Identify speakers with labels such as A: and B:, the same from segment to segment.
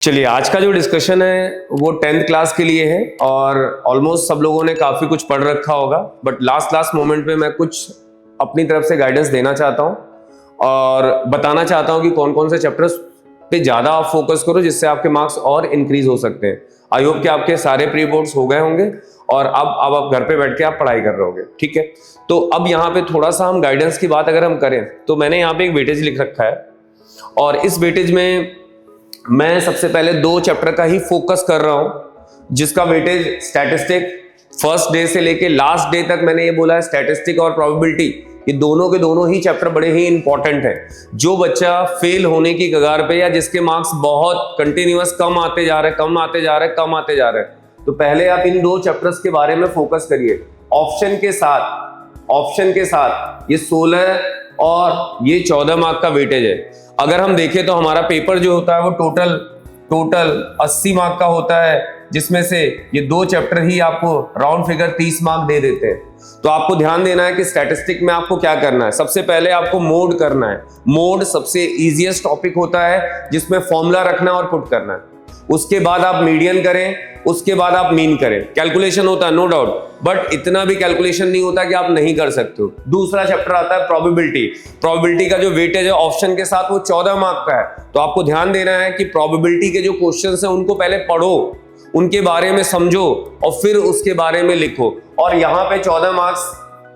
A: चलिए, आज का जो डिस्कशन है वो 10th क्लास के लिए है और ऑलमोस्ट सब लोगों ने काफी कुछ पढ़ रखा होगा, बट लास्ट मोमेंट पे मैं कुछ अपनी तरफ से गाइडेंस देना चाहता हूं और बताना चाहता हूं कि कौन कौन से चैप्टर्स पे ज्यादा आप फोकस करो जिससे आपके मार्क्स और इंक्रीज हो सकते हैं। आई होप कि आपके सारे प्री बोर्ड्स हो गए होंगे और अब आप घर पे बैठ के आप पढ़ाई कर रहे होगे। ठीक है, तो अब यहाँ पे थोड़ा सा हम गाइडेंस की बात अगर हम करें तो मैंने यहाँ पे एक वेटेज लिख रखा है और इस वेटेज में मैं सबसे पहले 2 चैप्टर का ही फोकस कर रहा हूं जिसका वेटेज स्टैटिस्टिक फर्स्ट डे से लेके लास्ट डे तक मैंने ये बोला है स्टैटिस्टिक और प्रोबेबिलिटी ये दोनों के दोनों ही चैप्टर बड़े ही इंपॉर्टेंट हैं। जो बच्चा फेल होने की कगार पे या जिसके मार्क्स बहुत कंटिन्यूअस कम आते जा रहे तो पहले आप इन 2 चैप्टर्स के बारे में फोकस करिए। ऑप्शन के साथ ये 16 और ये 14 मार्क का वेटेज है। अगर हम देखें तो हमारा पेपर जो होता है वो टोटल 80 मार्क का होता है, जिसमें से ये 2 चैप्टर ही आपको राउंड फिगर 30 मार्क दे देते हैं। तो आपको ध्यान देना है कि स्टैटिस्टिक में आपको क्या करना है। सबसे पहले आपको मोड करना है। मोड सबसे इजीएस्ट टॉपिक होता है जिसमें फॉर्मूला रखना और पुट करना है। उसके बाद आप मीडियन करें, उसके बाद आप मीन करें। कैलकुलेशन होता है नो डाउट, बट इतना भी कैलकुलेशन नहीं होता कि आप नहीं कर सकते हो। दूसरा चैप्टर आता है प्रोबेबिलिटी का जो वेटेज है ऑप्शन के साथ वो 14 मार्क का है। तो आपको ध्यान देना है कि प्रोबेबिलिटी के जो क्वेश्चंस हैं उनको पहले पढ़ो, उनके बारे में समझो और फिर उसके बारे में लिखो। और यहाँ पे 14 मार्क्स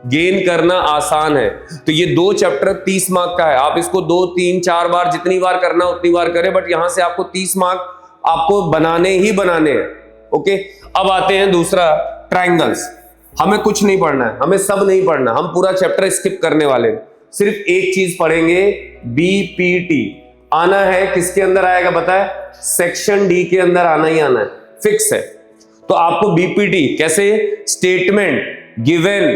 A: गेन करना आसान है। तो ये 2 चैप्टर 30 मार्क का है। आप इसको 2, 3, 4 बार जितनी बार करना उतनी बार करें, बट यहां से आपको 30 मार्क आपको बनाने हैं। ओके, अब आते हैं दूसरा, ट्रायंगल्स। हमें कुछ नहीं पढ़ना है, हमें सब नहीं पढ़ना, हम पूरा चैप्टर स्किप करने वाले हैं। सिर्फ एक चीज पढ़ेंगे, बीपीटी आना है। किसके अंदर आएगा पता है? सेक्शन डी के अंदर आना ही आना है, फिक्स है। तो आपको बीपीटी कैसे, statement, given,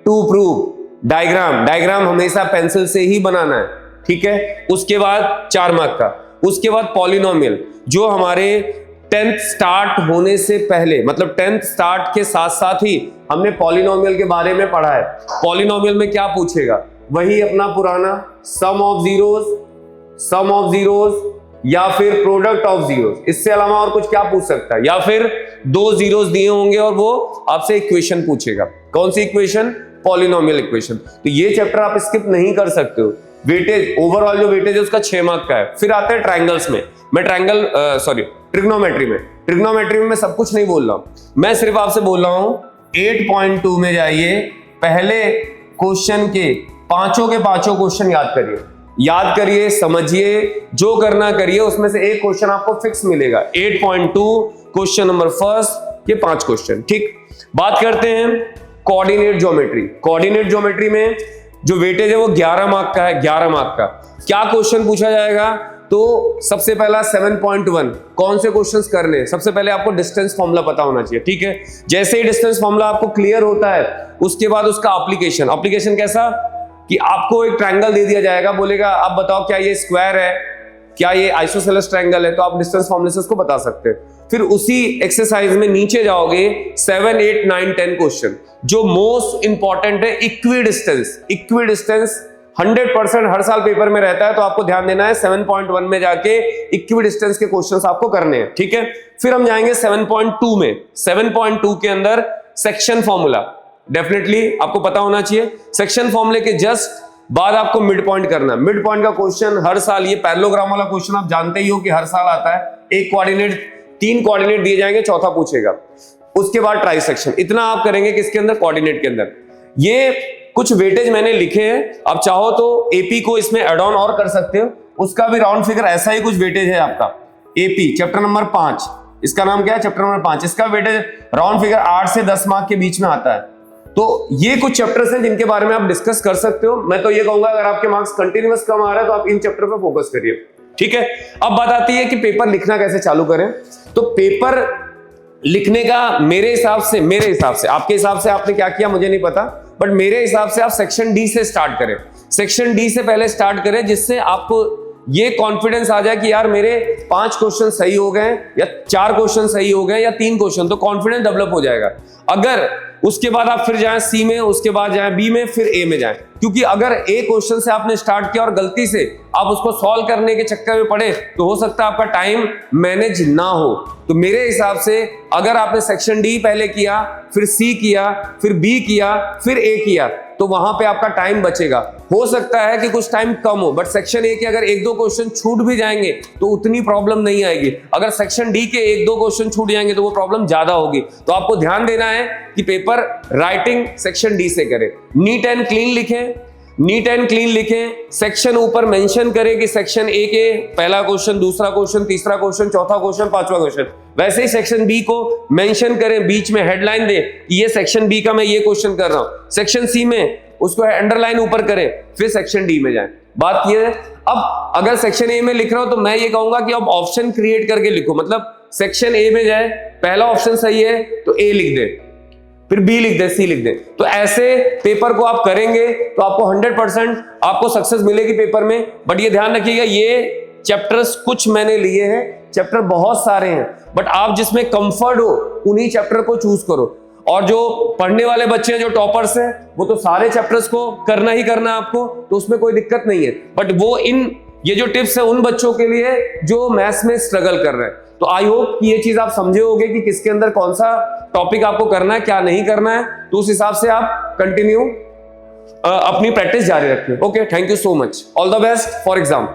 A: to prove, diagram हमेशा पेंसिल से ही बनाना है। ठीक है, उसके बाद 4 मार्क का। उसके बाद पॉलिनोमियल, जो हमारे 10th स्टार्ट होने से पहले, मतलब 10th स्टार्ट के साथ साथ ही हमने पॉलिनोमियल के बारे में पढ़ा है। पॉलिनोमियल में क्या पूछेगा? वही अपना पुराना सम ऑफ जीरोस या फिर प्रोडक्ट ऑफ जीरोस। इससे अलावा और कुछ क्या पूछ सकता है? या फिर 2 जीरोस दिए होंगे और वो आपसे इक्वेशन पूछेगा। कौन सी इक्वेशन? Polynomial equation. तो ये चैप्टर आप स्किप नहीं कर सकते हो। वेटेज, ओवरऑल जो वेटेज है उसका 6 मार्क का है। फिर आते हैं ट्रायंगल्स में। मैं ट्रिग्नोमेट्री में मैं सब कुछ नहीं बोल रहा हूं, मैं सिर्फ आपसे बोल रहा हूं 8.2 में जाइए, पहले क्वेश्चन के पांचों क्वेश्चन याद करिए, समझिए, जो करना करिए। उसमें से एक क्वेश्चन आपको फिक्स मिलेगा। 8.2 क्वेश्चन नंबर फर्स्ट के 5 क्वेश्चन। ठीक, बात करते हैं कोऑर्डिनेट ज्योमेट्री में जो वेटेज है वो 11 मार्क का है। 11 मार्क का क्या क्वेश्चन पूछा जाएगा? तो सबसे पहला 7.1 कौन से क्वेश्चंस करने? सबसे पहले आपको डिस्टेंस फॉर्मूला पता होना चाहिए। ठीक है, जैसे ही डिस्टेंस फॉर्मूला आपको क्लियर होता है उसके बाद उसका एप्लीकेशन कैसा कि आपको एक ट्रायंगल दे दिया जाएगा, बोलेगा आप बताओ क्या ये स्क्वायर है, क्या ये आइसोसेलेस ट्रायंगल है, तो आप डिस्टेंस फॉर्मूले से उसको बता सकते हैं। फिर उसी एक्सरसाइज में नीचे जाओगे 7, 8, 9, 10 क्वेश्चन। जो मोस्ट इंपॉर्टेंट है इक्विडिस्टेंस 100% हर साल पेपर में रहता है, तो आपको ध्यान देना है 7.1 में जाके इक्विडिस्टेंस के क्वेश्चंस आपको करने हैं। ठीक है, फिर हम जाएंगे 7.2 में। 7.2 के अंदर सेक्शन फॉर्मूला डेफिनेटली आपको पता होना चाहिए। सेक्शन फॉर्मूले के जस्ट बाद आपको मिड पॉइंट करना। मिड पॉइंट का क्वेश्चन हर साल, ये पैरेललोग्राम वाला क्वेश्चन आप जानते ही हो कि हर साल आता है। 3 कोऑर्डिनेट दिए जाएंगे, चौथा पूछेगा। उसके बाद ट्राई सेक्शन। इतना आप करेंगे किसके अंदर? कोऑर्डिनेट के अंदर। ये कुछ वेटेज मैंने लिखे हैं, आप चाहो तो एपी को इसमें एड ऑन और कर सकते हो। उसका भी राउंड फिगर ऐसा ही कुछ वेटेज है आपका। एपी चैप्टर नंबर 5, इसका नाम क्या है? Chapter number 5। इसका वेटेज राउंड फिगर 8 से 10 मार्क के बीच में आता है। तो ये कुछ चैप्टर्स हैं जिनके बारे में आप डिस्कस कर सकते हो। मैं तो ये कहूंगा अगर आपके मार्क्स कंटिन्यूअस कम आ रहा है तो आप इन चैप्टर पर फोकस करिए। ठीक है, अब बात आती है कि पेपर लिखना कैसे चालू करें। तो पेपर लिखने का मेरे हिसाब से, आपके हिसाब से आपने क्या किया मुझे नहीं पता, बट मेरे हिसाब से आप सेक्शन डी से स्टार्ट करें। सेक्शन डी से पहले स्टार्ट करें, जिससे आपको ये कॉन्फिडेंस आ जाए कि यार मेरे 5 क्वेश्चन सही हो गए या 4 क्वेश्चन सही हो गए या 3 क्वेश्चन, तो कॉन्फिडेंस डेवलप हो जाएगा। अगर उसके बाद आप फिर जाएं सी में, उसके बाद जाएं बी में, फिर ए में जाएं, क्योंकि अगर ए क्वेश्चन से आपने स्टार्ट किया और गलती से आप उसको सॉल्व करने के चक्कर में पड़े तो हो सकता है आपका टाइम मैनेज ना हो। तो मेरे हिसाब से अगर आपने सेक्शन डी पहले किया, फिर सी किया, फिर बी किया, फिर ए किया, तो वहां पे आपका टाइम बचेगा। हो सकता है कि कुछ टाइम कम हो, बट सेक्शन ए के अगर 1-2 क्वेश्चन छूट भी जाएंगे तो उतनी प्रॉब्लम नहीं आएगी। अगर सेक्शन डी के 1-2 क्वेश्चन छूट जाएंगे तो वो प्रॉब्लम ज्यादा होगी। तो आपको ध्यान देना है कि पेपर राइटिंग सेक्शन डी से करें, नीट एंड क्लीन लिखें, नीट एंड क्लीन लिखें। सेक्शन ऊपर मेंशन करें कि सेक्शन ए के पहला क्वेश्चन, दूसरा क्वेश्चन, तीसरा क्वेश्चन, चौथा क्वेश्चन, 5वां क्वेश्चन। वैसे ही सेक्शन बी को मेंशन करें, बीच में हेडलाइन दें कि ये सेक्शन बी का मैं ये क्वेश्चन कर रहा हूं। सेक्शन सी में उसको अंडरलाइन ऊपर करें, फिर सेक्शन डी में जाएं। बात ये है। अब अगर सेक्शन ए में लिख रहा हूं तो मैं ये कहूंगा कि अब ऑप्शन क्रिएट करके लिखो, मतलब सेक्शन ए में जाए, पहला ऑप्शन सही है तो ए लिख दे, फिर बी लिख दे, सी लिख दे। तो ऐसे पेपर को आप करेंगे तो आपको 100% आपको सक्सेस मिलेगी पेपर में। बट ये ध्यान रखिएगा, ये चैप्टर्स कुछ मैंने लिए हैं, चैप्टर बहुत सारे हैं, बट आप जिसमें कंफर्ट हो उन्हीं चैप्टर को चूज करो। और जो पढ़ने वाले बच्चे हैं, जो टॉपर्स हैं, वो तो सारे चैप्टर्स को करना ही करना है आपको, तो उसमें कोई दिक्कत नहीं है। बट वो ये जो टिप्स है उन बच्चों के लिए जो मैथ्स में स्ट्रगल कर रहे हैं। तो आई होप कि ये चीज आप समझे होगे कि किसके अंदर कौन सा टॉपिक आपको करना है, क्या नहीं करना है। तो उस हिसाब से आप कंटिन्यू अपनी प्रैक्टिस जारी रखें। Okay, thank you so much, all the best for exam.